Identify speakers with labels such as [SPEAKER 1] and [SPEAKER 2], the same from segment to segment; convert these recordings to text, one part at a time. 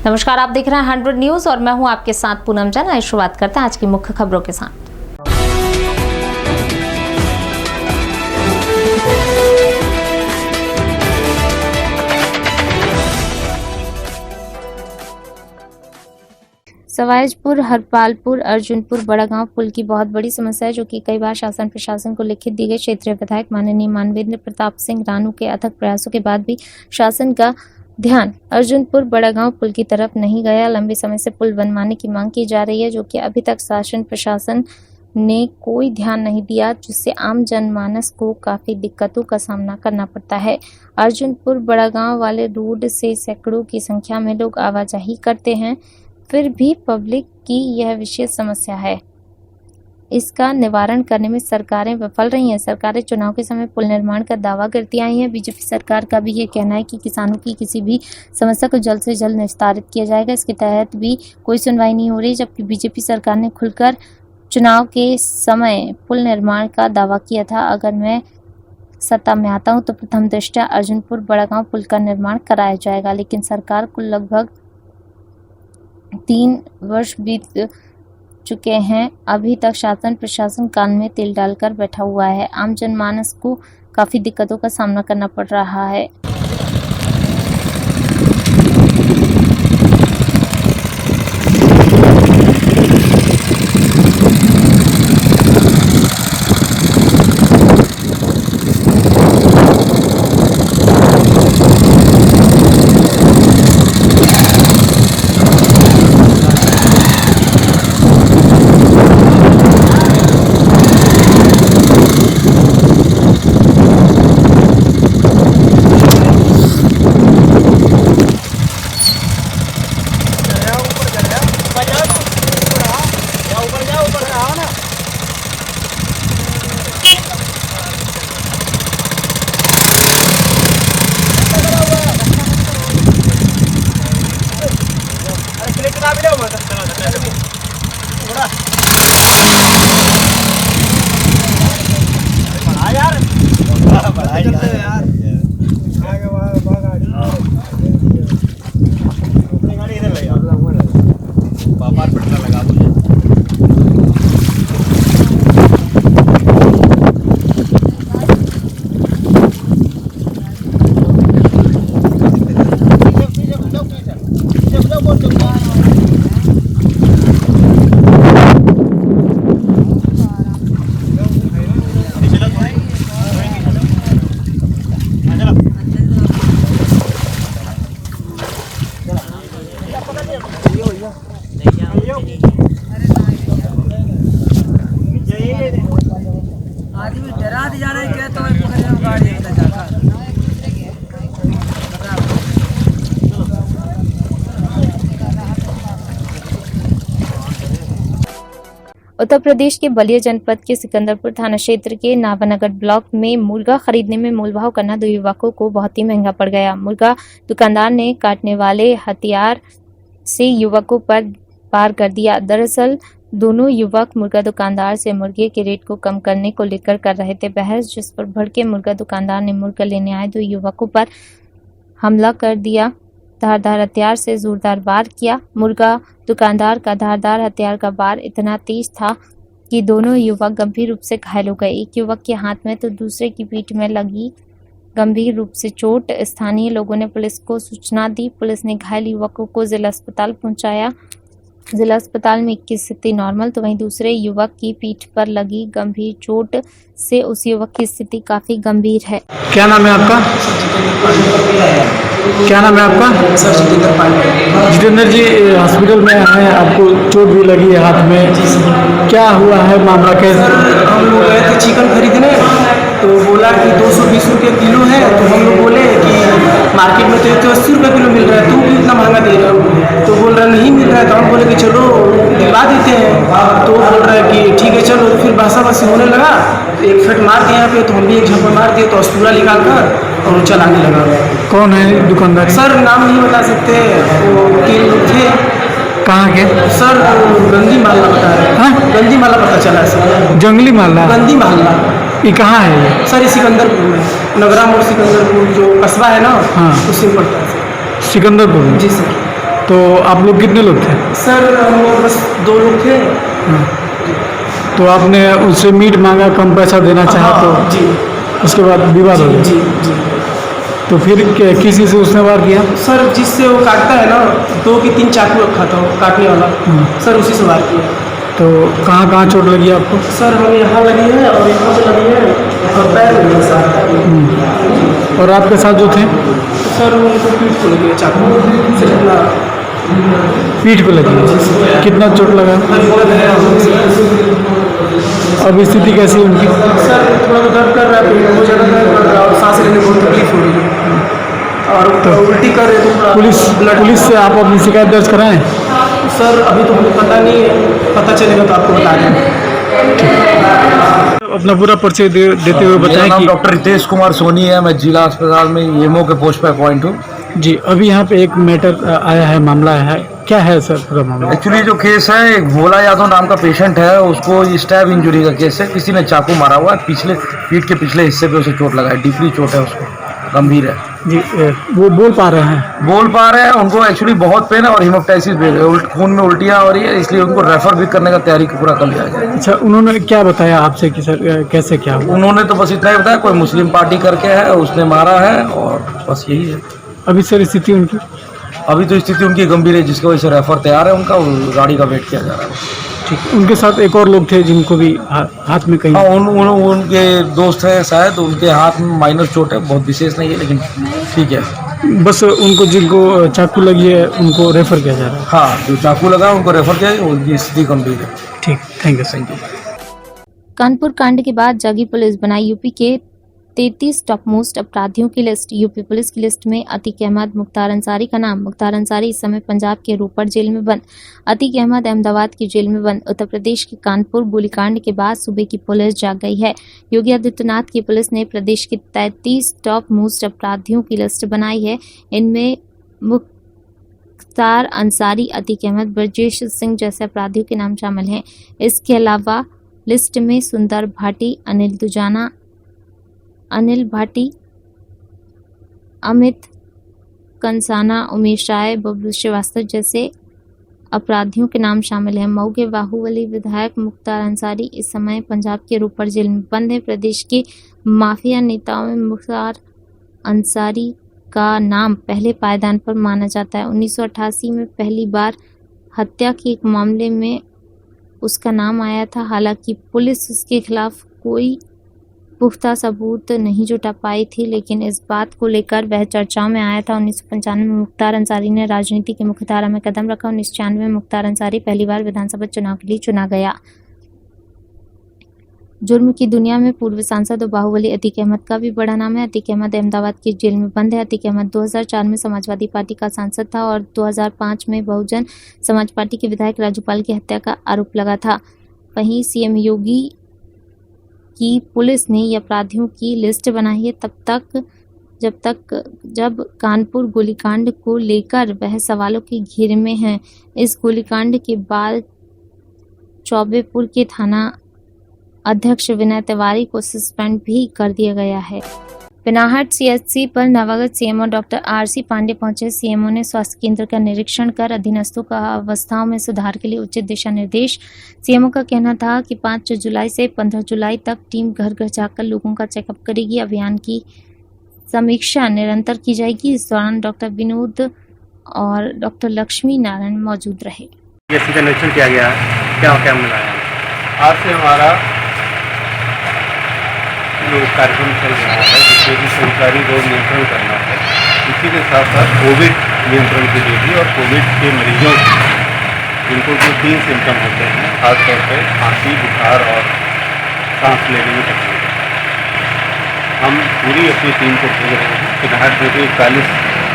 [SPEAKER 1] नमस्कार, आप देख रहे हैं 100 न्यूज और मैं हूं आपके साथ पूनम जैन। आइए शुरुआत करते हैं आज की मुख्य खबरों के साथ। सवाईजपुर, हरपालपुर, अर्जुनपुर, बड़ागांव पुल की बहुत बड़ी समस्या है, जो कि कई बार शासन प्रशासन को लिखित दी गई। क्षेत्रीय विधायक माननीय मानवेंद्र प्रताप सिंह रानू के अथक प्रयासों के बाद भी शासन का ध्यान अर्जुनपुर बड़ागांव पुल की तरफ नहीं गया। लंबे समय से पुल बनवाने की मांग की जा रही है, जो कि अभी तक शासन प्रशासन ने कोई ध्यान नहीं दिया, जिससे आम जनमानस को काफी दिक्कतों का सामना करना पड़ता है। अर्जुनपुर बड़ागांव वाले रोड से सैकड़ों की संख्या में लोग आवाजाही करते हैं, फिर भी पब्लिक की यह विशेष समस्या है। इसका निवारण करने में सरकारें विफल रही हैं। सरकारें चुनाव के समय पुल निर्माण का दावा करती आई हैं। बीजेपी सरकार का भी ये कहना है कि किसानों की किसी भी समस्या को जल्द से जल्द निस्तारित किया जाएगा। इसके तहत भी कोई सुनवाई नहीं हो रही, जबकि बीजेपी सरकार ने खुलकर चुनाव के समय पुल निर्माण का दावा किया था। अगर मैं सत्ता में आता हूं तो प्रथम दृष्टया अर्जुनपुर बड़ागांव पुल का निर्माण कराया जाएगा, लेकिन सरकार को लगभग 3 वर्ष बीत चुके हैं, अभी तक शासन प्रशासन कान में तेल डालकर बैठा हुआ है। आम जनमानस को काफी दिक्कतों का सामना करना पड़ रहा है।
[SPEAKER 2] आदमी डरा दी जा रहा है क्या तो गाड़ी
[SPEAKER 1] उत्तर प्रदेश के बलिया जनपद के सिकंदरपुर थाना क्षेत्र के नावानगर ब्लॉक में मुर्गा खरीदने में मोलभाव करना 2 युवकों को बहुत ही महंगा पड़ गया। मुर्गा दुकानदार ने काटने वाले हथियार से युवकों पर वार कर दिया। दरअसल दोनों युवक मुर्गा दुकानदार से मुर्गे के रेट को कम करने को लेकर कर रहे थे बहस, जिस पर भड़के मुर्गा दुकानदार ने मुर्गा लेने आए 2 युवकों पर हमला कर दिया। धारदार हथियार से जोरदार वार किया। मुर्गा दुकानदार का धारदार हथियार का वार इतना तेज था कि दोनों युवक गंभीर रूप से घायल हो गए। एक युवक के हाथ में तो दूसरे की पीठ में लगी गंभीर रूप से चोट। स्थानीय लोगों ने पुलिस को सूचना दी। पुलिस ने घायल युवकों को जिला अस्पताल पहुंचाया। जिला अस्पताल में एक की स्थिति नॉर्मल, तो वहीं दूसरे युवक की पीठ पर लगी गंभीर चोट से उस युवक की स्थिति काफी गंभीर है।
[SPEAKER 3] क्या नाम है आपका? क्या नाम है आपका?
[SPEAKER 2] सर जितेंद्र पांडे।
[SPEAKER 3] जितेंद्र जी, हॉस्पिटल में आए, आपको चोट भी लगी है हाथ में, क्या हुआ है मामला? कैसे?
[SPEAKER 2] हम लोग गए थे चिकन खरीदने, तो बोला कि 220 रुपये किलो है। तो हम लोग बोले कि मार्केट में तो 180 रुपये किलो मिल रहा है, तुम क्यों इतना महंगा दे रहे हो? तो बोल रहा नहीं मिल रहा है। तो हम बोले कि चलो दिलवा देते हैं। तो बोल रहा है कि ठीक है चलो। फिर बहसा बहसी होने लगा, एक फट मार दिया यहाँ पे, तो हम भी एक झपड़ मार दिए, तो अस्तूरा निकाल कर और वो चलाने लगा।
[SPEAKER 3] कौन है दुकानदार?
[SPEAKER 2] सर नाम नहीं बता सकते, वो 3 लोग थे।
[SPEAKER 3] कहाँ के?
[SPEAKER 2] सर गंदी माला बता रहे हैं।
[SPEAKER 3] हाँ?
[SPEAKER 2] गंदी माला पता चला है सर।
[SPEAKER 3] जंगली माला?
[SPEAKER 2] गंदी माला।
[SPEAKER 3] ये कहाँ है ये?
[SPEAKER 2] सर ये सिकंदरपुर में, नगरा मोड़ सिकंदरपुर जो कस्बा है ना,
[SPEAKER 3] हाँ।
[SPEAKER 2] उसी में पड़ता है सर।
[SPEAKER 3] सिकंदरपुर में?
[SPEAKER 2] जी सर।
[SPEAKER 3] तो आप लोग कितने लोग थे?
[SPEAKER 2] सर हम लोग बस 2 लोग थे।
[SPEAKER 3] तो आपने उससे मीट मांगा, कम पैसा देना चाहा
[SPEAKER 2] हाँ,
[SPEAKER 3] तो
[SPEAKER 2] जी
[SPEAKER 3] उसके बाद विवाद हो
[SPEAKER 2] जी
[SPEAKER 3] गया।
[SPEAKER 2] जी जी।
[SPEAKER 3] तो फिर किसी से उसने वार किया?
[SPEAKER 2] सर जिससे वो काटता है ना, 2 की 3 चाकू रखा था वो काटने वाला, सर उसी से वार किया।
[SPEAKER 3] तो कहाँ कहाँ चोट लगी आपको?
[SPEAKER 2] सर हमें यहाँ लगी है और यहाँ पे लगी है और पैर में लगी सर।
[SPEAKER 3] और आपके साथ जो थे?
[SPEAKER 2] सर उनको पीठ को लगी है चाकू से जितना
[SPEAKER 3] पीठ पे लगी है। कितना चोट लगा? अब स्थिति कैसी है उनकी?
[SPEAKER 2] सर थोड़ा तो दर्द कर रहा है, पेट बहुत ज़्यादा दर्द कर रहा है और सांस लेने में बहुत तकलीफ हो रही है और उल्टी कर रहे तो
[SPEAKER 3] पुलिस से आप अपनी शिकायत दर्ज कराएं?
[SPEAKER 2] सर अभी तो हमें पता नहीं है, पता चलेगा तो आपको बता देंगे।
[SPEAKER 3] अपना पूरा परिचय देते हुए
[SPEAKER 4] मेरा
[SPEAKER 3] बताएं
[SPEAKER 4] नाम
[SPEAKER 3] कि
[SPEAKER 4] डॉक्टर रितेश कुमार सोनी है। मैं जिला अस्पताल में ईएमओ के पोस्ट पर अपॉइंट हूँ।
[SPEAKER 3] जी अभी यहाँ पे एक मैटर आया है, मामला है, क्या है सर पूरा मामला?
[SPEAKER 4] एक्चुअली जो केस है, एक भोला यादव नाम का पेशेंट है, उसको स्टैब इंजरी का केस है। किसी ने चाकू मारा हुआ है, पिछले पीठ के पिछले हिस्से पे उसे चोट लगा है, डीपली चोट है, उसको गंभीर है।
[SPEAKER 3] जी वो बोल पा रहे हैं?
[SPEAKER 4] बोल पा रहे हैं। उनको एक्चुअली बहुत पेन है और हिमोप्टाइसिस भी है, खून में उल्टियाँ हो रही है, इसलिए उनको रेफर भी करने का तैयारी पूरा कर लिया जाए।
[SPEAKER 3] अच्छा, उन्होंने क्या बताया आपसे कि सर कैसे क्या हुआ?
[SPEAKER 4] उन्होंने तो बस इतना ही बताया, कोई मुस्लिम पार्टी करके है, उसने मारा है और बस यही है।
[SPEAKER 3] अभी सर स्थिति उनकी?
[SPEAKER 4] अभी तो स्थिति उनकी गंभीर है, जिसकी वजह से रेफर तैयार है उनका, गाड़ी का वेट किया जा रहा है।
[SPEAKER 3] ठीक। उनके साथ एक और लोग थे जिनको भी हाथ में कहीं?
[SPEAKER 4] हाँ, उनके दोस्त हैं शायद, उनके हाथ में माइनर चोट है, बहुत विशेष नहीं है लेकिन ठीक है।
[SPEAKER 3] बस उनको जिनको चाकू लगी है उनको रेफर किया जा रहा है?
[SPEAKER 4] हाँ, जो चाकू लगा उनको रेफर किया, उनकी स्थिति गंभीर है।
[SPEAKER 3] ठीक, thank you.
[SPEAKER 4] Thank you.
[SPEAKER 1] Kanpur कांड के बाद जागी पुलिस बनाई यूपी के 33 टॉप मोस्ट अपराधियों की लिस्ट। यूपी पुलिस की लिस्ट में अतीक अहमद, मुख्तार अंसारी का नाम। मुख्तार अंसारी इस समय पंजाब के रोपड़ जेल में बंद, अतीक अहमद अहमदाबाद की जेल में बंद। उत्तर प्रदेश के कानपुर गोलीकांड के बाद सूबे की पुलिस जाग गई है। योगी आदित्यनाथ की पुलिस ने प्रदेश के 33 टॉप मोस्ट अपराधियों की लिस्ट बनाई है। इनमें मुख्तार अंसारी, अतीक अहमद, ब्रजेश सिंह जैसे अपराधियों के नाम शामिल हैं। इसके अलावा लिस्ट में सुंदर भाटी, अनिल दुजाना, अनिल भाटी, अमित कंसाना, उमेश राय, बबलू श्रीवास्तव जैसे अपराधियों के नाम शामिल हैं। मऊ के बाहुबली विधायक मुख्तार अंसारी इस समय पंजाब के रोपड़ जेल में बंद है। प्रदेश के माफिया नेताओं में मुख्तार अंसारी का नाम पहले पायदान पर माना जाता है। 1988 में पहली बार हत्या के एक मामले में उसका नाम आया था। हालांकि पुलिस उसके खिलाफ कोई पुख्ता सबूत नहीं जुटा पाई थी, लेकिन इस बात को लेकर वह चर्चाओं में आया था। 1995 में मुख्तार अंसारी ने राजनीति की मुख्यधारा में कदम रखा। 1996 में मुख्तार अंसारी पहली बार विधानसभा चुनाव के लिए चुना गया। जुर्म की दुनिया में पूर्व सांसद और बाहुबली अतीक अहमद का भी बड़ा नाम है। अतीक अहमद अहमदाबाद की जेल में बंद है। अतीक अहमद 2004 में समाजवादी पार्टी का सांसद था और 2005 में बहुजन समाज पार्टी के विधायक राजूपाल की हत्या का आरोप लगा था। वहीं सीएम योगी की पुलिस ने ये अपराधियों की लिस्ट बनाई है जब कानपुर गोलीकांड को लेकर वह सवालों के घेरे में हैं। इस गोलीकांड के बाद चौबेपुर के थाना अध्यक्ष विनय तिवारी को सस्पेंड भी कर दिया गया है। पिनाहट सीएचसी पर नवागत सीएमओ डॉक्टर आरसी पांडे पहुंचे। सीएमओ ने स्वास्थ्य केंद्र का निरीक्षण कर अधीनस्थों का अवस्थाओं में सुधार के लिए उचित दिशा निर्देश। सीएमओ का कहना था कि 5 जुलाई से 15 जुलाई तक टीम घर घर जाकर लोगों का चेकअप करेगी। अभियान की समीक्षा निरंतर की जाएगी। इस दौरान डॉक्टर विनोद और डॉक्टर लक्ष्मी नारायण मौजूद रहे।
[SPEAKER 5] का निरीक्षण किया गया है, क्या मिला है?
[SPEAKER 6] आज से हमारा जो कार्यक्रम चल रहा है, जिसमें भी संचारी रोग नियंत्रण करना है, इसी के साथ साथ कोविड नियंत्रण के लिए भी और कोविड के मरीजों जिनको जो 3 सिम्टम होते हैं, खासतौर पर खांसी, बुखार और सांस लेने में तकलीफ, हम पूरी अपनी टीम को भेज रहे हैं। पिनाहट में भी 41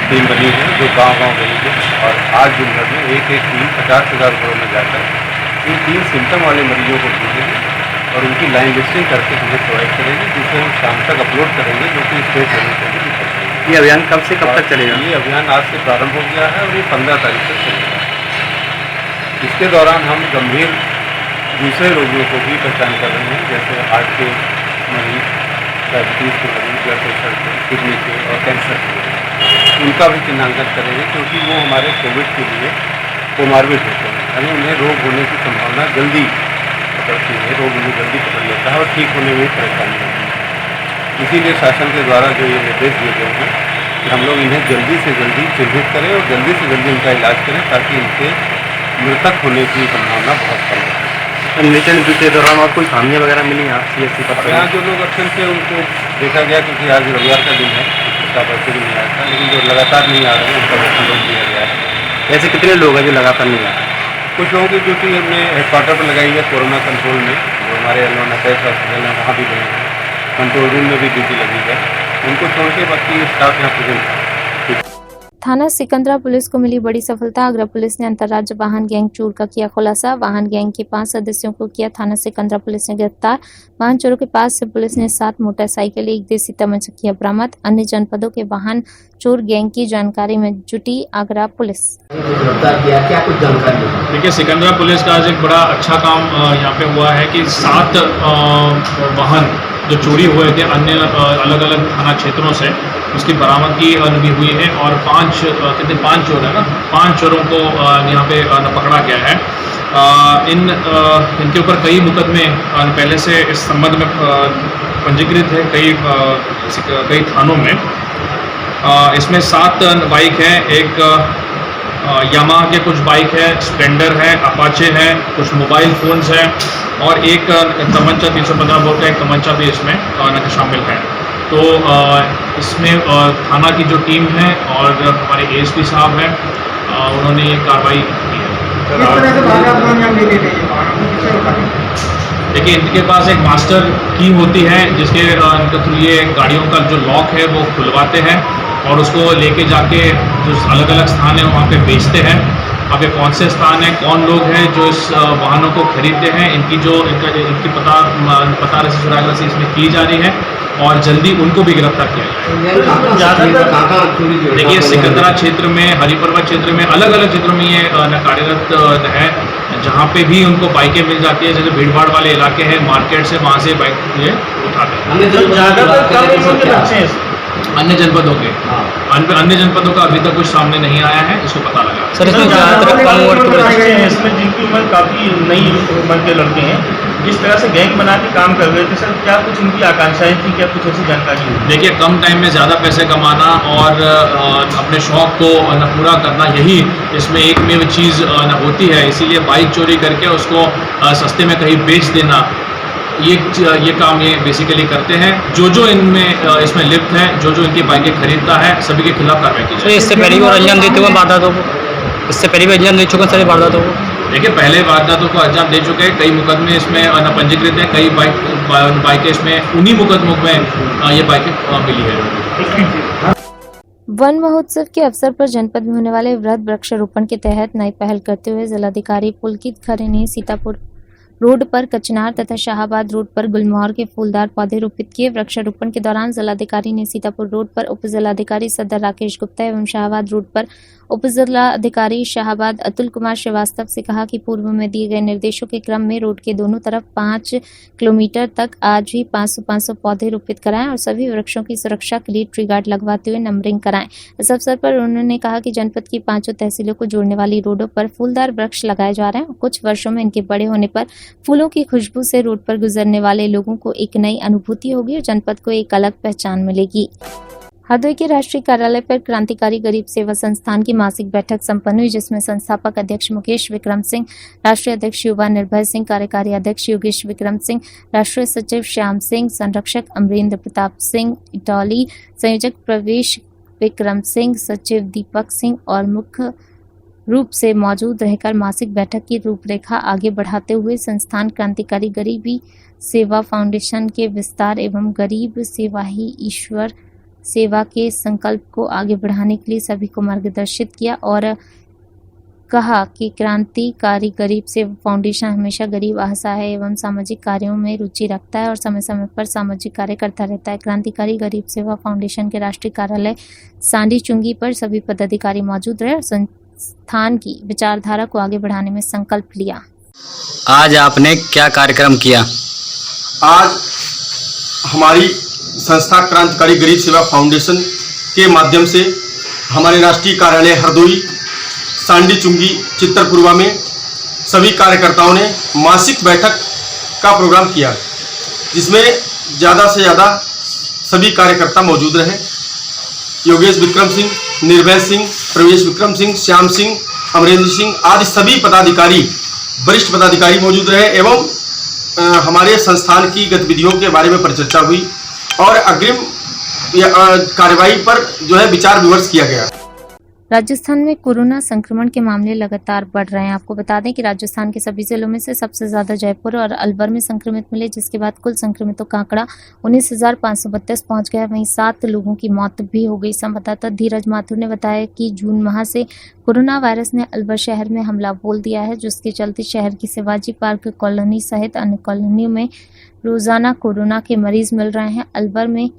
[SPEAKER 6] टीम बनी है जो गाँव गई है और आज दिन भर में एक टीम 50,000 घरों में जाकर इन 3 सिम्टम वाले मरीजों को भेजेंगे और उनकी लाइन लिस्टिंग करके हमें प्रोवाइड करेंगे, जिसे हम शाम तक अपलोड करेंगे, जो कि स्टेट लेवल पर भी दिखा देंगे।
[SPEAKER 5] ये अभियान कब से कब तक चलेगा?
[SPEAKER 6] ये अभियान आज से प्रारंभ हो गया है और ये 15 तारीख तक चलेगा। इसके दौरान हम गंभीर दूसरे रोगियों को भी पहचान कर रहे हैं, जैसे हार्ट के मरीज, डायबिटीज़ के मरीज, ब्लड प्रेशर के, किडनी के और कैंसर के। उनका भी चिन्हांकन करेंगे, क्योंकि वो हमारे कोविड के लिए कोमार्बिड होते हैं, यानी उन्हें रोग होने की संभावना जल्दी पकड़ती है, रोग उन्हें जल्दी पकड़ लेता है और ठीक होने में परेशानी होती है। इसीलिए शासन के द्वारा जो ये निर्देश दिए गए हैं कि हम लोग इन्हें जल्दी से जल्दी चिन्हित करें और जल्दी से जल्दी इनका इलाज करें, ताकि इनके मृतक होने की संभावना बहुत कम हो।
[SPEAKER 5] निरीक्षण के दौरान और कोई खामियाँ वगैरह मिली यहाँ CSC पर?
[SPEAKER 6] यहाँ जो लोग अक्सर से उनको देखा गया, क्योंकि आज रविवार का दिन है, उसका वैसे भी नहीं आया था, लेकिन जो लगातार नहीं आ रहे हैं उनका वैक्सीन डोज दिया गया है।
[SPEAKER 5] ऐसे कितने लोग हैं जो लगातार नहीं आ रहे?
[SPEAKER 6] कुछ लोगों की ड्यूटी हमने हेडक्वार्टर पर लगाई है कोरोना कंट्रोल में, जो हमारे NSS हॉस्पिटल है वहाँ भी गए हैं, कंट्रोल रूम में भी ड्यूटी लगी है, उनको छोड़ के बाकी स्टाफ यहाँ प्रेजेंट है।
[SPEAKER 1] थाना सिकंदरा पुलिस को मिली बड़ी सफलता। आगरा पुलिस ने अंतर्राज्य वाहन गैंग चोर का किया खुलासा। वाहन गैंग के 5 सदस्यों को किया थाना सिकंदरा पुलिस ने गिरफ्तार। वाहन चोरों के पास से पुलिस ने 7 मोटरसाइकिल, 1 देसी तमंचा किया बरामद। अन्य जनपदों के वाहन चोर गैंग की जानकारी में जुटी आगरा पुलिस।
[SPEAKER 2] गिरफ्तार किया, क्या कुछ जानकारी है?
[SPEAKER 7] देखिए, सिकंदरा पुलिस का आज एक बड़ा अच्छा काम यहाँ पे हुआ है कि 7 वाहन जो चोरी हुए थे अन्य अलग अलग थाना क्षेत्रों से, उसकी बरामदगी भी हुई है और 5 चोर है ना, 5 चोरों को यहाँ पे पकड़ा गया है। इनके ऊपर कई मुकदमे पहले से इस संबंध में पंजीकृत है कई थानों में। इसमें 7 बाइक हैं, एक यामाहा के कुछ बाइक है, स्प्लेंडर है, अपाचे है, कुछ मोबाइल फ़ोन्स हैं और एक तमंचा 315 बोल का एक तमंचा भी इसमें शामिल है। तो इसमें थाना की जो टीम है और हमारे ASP साहब हैं, उन्होंने ये कार्रवाई की है। देखिए, इनके पास एक मास्टर की होती है जिसके थ्रू ये गाड़ियों का जो लॉक है वो खुलवाते हैं और उसको लेके जाके जो अलग अलग स्थान है वहाँ पे बेचते हैं। अब ये कौन से स्थान है, कौन लोग हैं जो इस वाहनों को खरीदते हैं, इनकी पता रसी सुराग रसी इसमें की जा रही है और जल्दी उनको भी गिरफ्तार किया जाएगा। देखिए, सिकंदरा क्षेत्र में, हरिपर्वत क्षेत्र में, अलग अलग क्षेत्रों में ये कार्यरत है, जहाँ पे भी उनको बाइकें मिल जाती है, जैसे भीड़ भाड़ वाले इलाके हैं, मार्केट से, वहाँ से बाइक ये उठाते हैं। अन्य जनपदों के अन्य जनपदों का अभी तक कुछ सामने नहीं आया है, इसको पता लगा।
[SPEAKER 8] सर, इसमें इसमें जिनकी उम्र काफ़ी नई उम्र के लड़के हैं, जिस तरह से गैंग बना के काम कर रहे थे, सर क्या कुछ उनकी आकांक्षाएं थी, क्या कुछ ऐसी जानकारी हुई?
[SPEAKER 7] देखिए, कम टाइम में ज़्यादा पैसे कमाना और अपने शौक़ को पूरा करना, यही इसमें एकमेव चीज़ होती है। इसीलिए बाइक चोरी करके उसको सस्ते में कहीं बेच देना, ये काम ये बेसिकली करते हैं। जो इनमें इसमें लिप्त है, जो इनकी बाइकें खरीदता है, सभी के खिलाफ कार्रवाई की जाए।
[SPEAKER 8] इससे पहले भी और अंजाम देते हुए वारदातों को, इससे पहले भी अंजाम दे चुके हैं सारे वारदातों को।
[SPEAKER 7] देखिए, पहले वारदातों को अंजाम दे चुके हैं, कई मुकदमे इसमें पंजीकृत हैं, कई बाइकें इसमें उन्हीं मुकदमों में ये बाइकें मिली है।
[SPEAKER 1] वन महोत्सव के अवसर पर जनपद में होने वाले वृहद वृक्षारोपण के तहत नई पहल करते हुए जिलाधिकारी पुलकित खरे ने सीतापुर रोड पर कचनार तथा शाहाबाद रोड पर गुलमोहर के फूलदार पौधे रोपित किए। वृक्षारोपण के दौरान जिलाधिकारी ने सीतापुर रोड पर उप जिलाधिकारी सदर राकेश गुप्ता एवं शाहाबाद रोड पर उप जिलाधिकारी शाहाबाद अतुल कुमार श्रीवास्तव से कहा कि पूर्व में दिए गए निर्देशों के क्रम में रोड के दोनों तरफ 5 किलोमीटर तक आज भी 500 पौधे रोपित कराएं और सभी वृक्षों की सुरक्षा के लिए ट्री गार्ड लगवाते हुए नंबरिंग कराएं। इस अवसर पर उन्होंने कहा कि जनपद की 5 तहसीलों को जोड़ने वाली रोडों पर फूलदार वृक्ष लगाए जा रहे हैं। कुछ वर्षों में इनके बड़े होने पर फूलों की खुशबू से रोड पर गुजरने वाले लोगों को एक नई अनुभूति होगी और जनपद को एक अलग पहचान मिलेगी। हरदोई के राष्ट्रीय कार्यालय पर क्रांतिकारी गरीब सेवा संस्थान की मासिक बैठक संपन्न हुई, जिसमें संस्थापक अध्यक्ष मुकेश विक्रम सिंह, राष्ट्रीय अध्यक्ष युवा निर्भय सिंह, कार्यकारी अध्यक्ष योगेश विक्रम सिंह, राष्ट्रीय सचिव श्याम सिंह, संरक्षक अमरेंद्र प्रताप सिंह इटौली, संयोजक प्रवेश विक्रम सिंह, सचिव दीपक सिंह और मुख्य रूप से मौजूद रहकर मासिक बैठक की रूपरेखा आगे बढ़ाते हुए संस्थान क्रांतिकारी गरीबी सेवा फाउंडेशन के विस्तार एवं गरीब सेवा ही ईश्वर सेवा के संकल्प को आगे बढ़ाने के लिए सभी को मार्गदर्शित किया और कहा कि क्रांतिकारी गरीब सेवा फाउंडेशन हमेशा गरीब, असहाय एवं सामाजिक कार्यों में रुचि रखता है और समय समय पर सामाजिक कार्य करता रहता है। क्रांतिकारी गरीब सेवा फाउंडेशन के राष्ट्रीय कार्यालय सांडी चुंगी पर सभी पदाधिकारी मौजूद रहे और संस्थान की विचारधारा को आगे बढ़ाने में संकल्प लिया।
[SPEAKER 8] आज आपने क्या कार्यक्रम किया?
[SPEAKER 9] आज हमारी संस्था क्रांतिकारी गरीब सेवा फाउंडेशन के माध्यम से हमारे राष्ट्रीय कार्यालय हरदोई, सांडी चुंगी, चित्तरपुरवा में सभी कार्यकर्ताओं ने मासिक बैठक का प्रोग्राम किया, जिसमें ज़्यादा से ज़्यादा सभी कार्यकर्ता मौजूद रहे। योगेश विक्रम सिंह, निर्भय सिंह, प्रवेश विक्रम सिंह, श्याम सिंह, अमरेंद्र सिंह आदि सभी पदाधिकारी, वरिष्ठ पदाधिकारी मौजूद रहे एवं हमारे संस्थान की गतिविधियों के बारे में परिचर्चा हुई और अग्रिम कार्यवाही पर जो है विचार विमर्श किया गया।
[SPEAKER 1] राजस्थान में कोरोना संक्रमण के मामले लगातार बढ़ रहे हैं। आपको बता दें कि राजस्थान के सभी जिलों में से सबसे ज्यादा जयपुर और अलवर में संक्रमित मिले, जिसके बाद कुल संक्रमितों का आंकड़ा 19,532 पहुंच गया। वहीं 7 लोगों की मौत भी हो गई। संवाददाता धीरज माथुर ने बताया कि जून माह से कोरोना वायरस ने अलवर शहर में हमला बोल दिया है, जिसके चलते शहर की शिवाजी पार्क कॉलोनी सहित अन्य कॉलोनियों में रोजाना कोरोना के मरीज मिल रहे हैं। अलवर में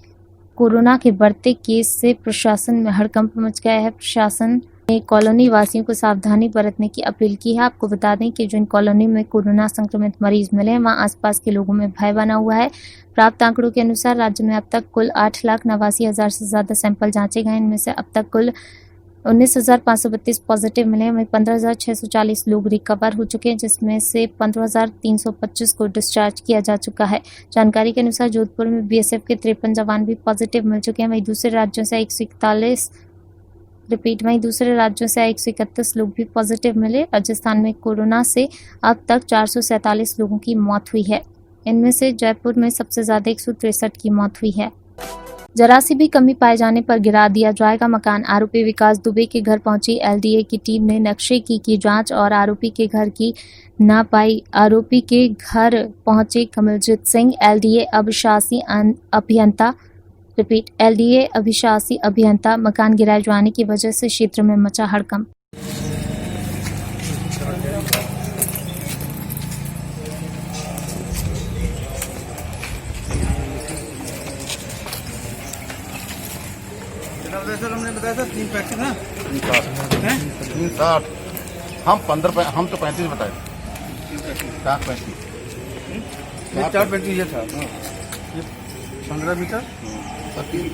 [SPEAKER 1] कोरोना के बढ़ते केस से प्रशासन में हड़कंप मच गया है। प्रशासन ने कॉलोनी वासियों को सावधानी बरतने की अपील की है। आपको बता दें कि जिन कॉलोनी में कोरोना संक्रमित मरीज मिले हैं, वहां आसपास के लोगों में भय बना हुआ है। प्राप्त आंकड़ों के अनुसार राज्य में अब तक कुल 8,89,000 से ज्यादा सैंपल जांचे गए। इनमें से अब तक कुल 19,532 पॉजिटिव मिले हैं। वहीं 15,640 लोग रिकवर हो चुके हैं, जिसमें से 15,325 को डिस्चार्ज किया जा चुका है। जानकारी के अनुसार जोधपुर में बीएसएफ के 53 जवान भी पॉजिटिव मिल चुके हैं। वहीं दूसरे राज्यों से 131 लोग भी पॉजिटिव मिले। राजस्थान में कोरोना से अब तक 447 लोगों की मौत हुई है। इनमें से जयपुर में सबसे ज्यादा 163 की मौत हुई है। जरा सी भी कमी पाए जाने पर गिरा दिया जाएगा मकान। आरोपी विकास दुबे के घर पहुंची एलडीए की टीम ने नक्शे की जांच और आरोपी के घर की ना पाई। आरोपी के घर पहुंचे कमलजीत सिंह, एलडीए अभिशासी अभियंता। मकान गिराए जाने की वजह से क्षेत्र में मचा हड़कंप।
[SPEAKER 6] हमने बताया था 3 पैकेट ना 360 हम 15 हम तो 35 बताए 4 पैकेट ये था। ये 15 मीटर
[SPEAKER 2] 5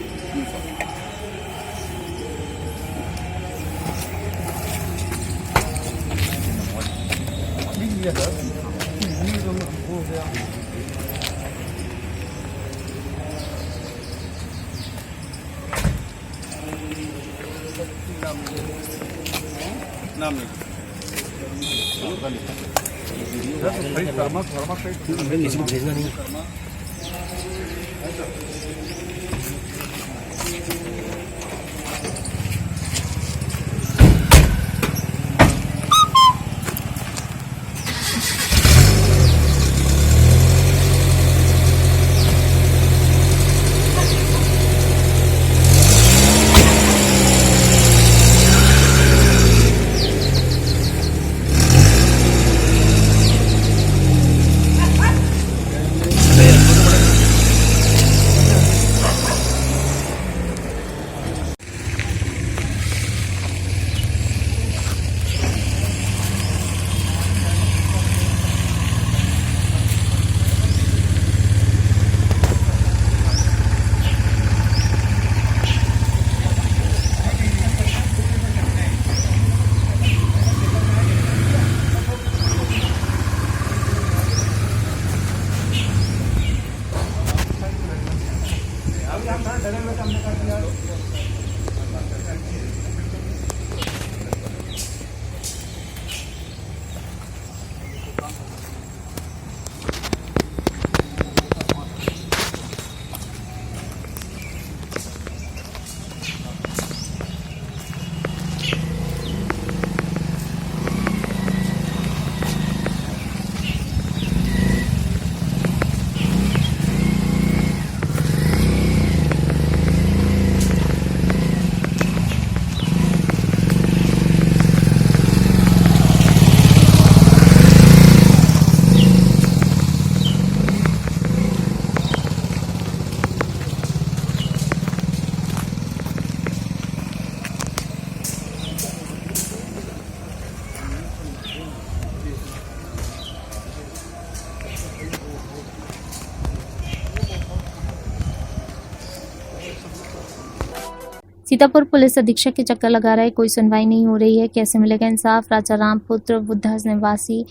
[SPEAKER 1] सीतापुर पुलिस अधीक्षक के चक्कर लगा रहे, कोई सुनवाई नहीं हो रही है। कैसे मिलेगा इंसाफ? राजा रामपुत्र बुद्धा निवासी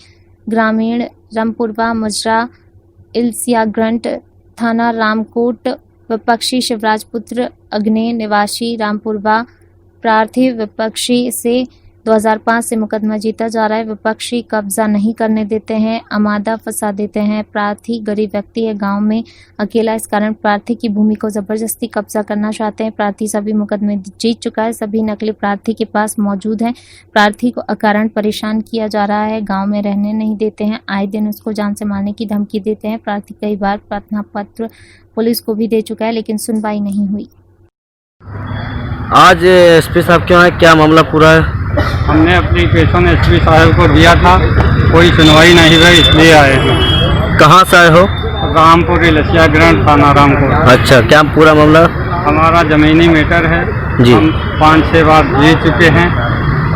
[SPEAKER 1] ग्रामीण रामपुरवा मुजरा इल्सियाग्रंट थाना रामकोट विपक्षी शिवराजपुत्र अग्ने निवासी रामपुरवा प्रार्थी विपक्षी से 2005 से मुकदमा जीता जा रहा है। विपक्षी कब्जा नहीं करने देते हैं, अमादा फंसा देते हैं। प्रार्थी गरीब व्यक्ति है, गांव में अकेला, इस कारण प्रार्थी की भूमि को जबरदस्ती कब्जा करना चाहते हैं। प्रार्थी सभी मुकदमे जीत चुका है, सभी नकली प्रार्थी के पास मौजूद हैं। प्रार्थी को अकारण परेशान किया जा रहा है, गांव में रहने नहीं देते हैं, आए दिन उसको जान से मारने की धमकी देते हैं। प्रार्थी कई बार प्रार्थना पत्र पुलिस को भी दे चुका है, लेकिन सुनवाई नहीं हुई।
[SPEAKER 10] आज एसपी साहब क्यों है, क्या मामला पूरा है?
[SPEAKER 11] हमने एप्लीकेशन एसपी साहब को दिया था, कोई सुनवाई नहीं हुई, इसलिए आए हैं।
[SPEAKER 10] कहाँ से आए हो?
[SPEAKER 11] रामपुर इलसिया ग्रांट थाना रामपुर।
[SPEAKER 10] अच्छा, क्या पूरा मामला?
[SPEAKER 11] हमारा जमीनी मैटर है
[SPEAKER 10] जी।
[SPEAKER 11] हम 5-6 बार जीत चुके हैं,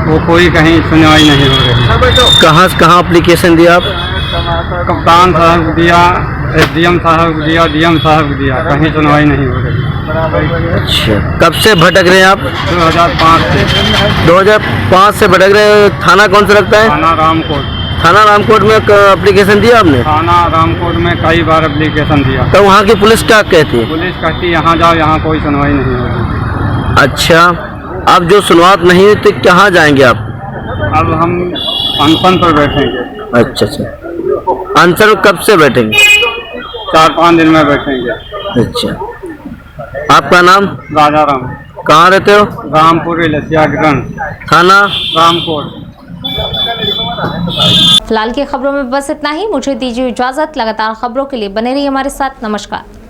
[SPEAKER 11] वो कोई कहीं सुनवाई नहीं हो रही।
[SPEAKER 10] कहाँ एप्लीकेशन दिया आप?
[SPEAKER 11] कप्तान साहब को दिया, एसडीएम साहब को दिया, डीएम साहब को दिया, कहीं सुनवाई नहीं हो रही।
[SPEAKER 10] अच्छा, कब से भटक रहे हैं आप?
[SPEAKER 11] 2005 से।
[SPEAKER 10] 2005 से भटक रहे हैं। थाना कौन सा लगता है?
[SPEAKER 11] थाना रामकोट।
[SPEAKER 10] थाना रामकोट में एप्लीकेशन दिया आपने?
[SPEAKER 11] थाना रामकोट में कई बार एप्लीकेशन दिया।
[SPEAKER 10] तो वहाँ की पुलिस क्या कहती है?
[SPEAKER 11] पुलिस कहती है यहाँ जाओ, यहाँ कोई सुनवाई नहीं हो रही।
[SPEAKER 10] अच्छा, अब जो सुनवाई नहीं हुई तो कहाँ जाएंगे आप?
[SPEAKER 11] अब हम अनशन पर बैठेंगे।
[SPEAKER 10] अच्छा, अनशन कब से बैठेंगे?
[SPEAKER 11] 4-5 दिन में बैठेंगे।
[SPEAKER 10] अच्छा, आपका नाम?
[SPEAKER 11] राजा राम।
[SPEAKER 10] कहाँ रहते हो?
[SPEAKER 11] रामपुर इलसिया ग्रांट
[SPEAKER 10] थाना
[SPEAKER 11] रामकोट।
[SPEAKER 1] फिलहाल की खबरों में बस इतना ही। मुझे दीजिए इजाजत। लगातार खबरों के लिए बने रहिए हमारे साथ। नमस्कार।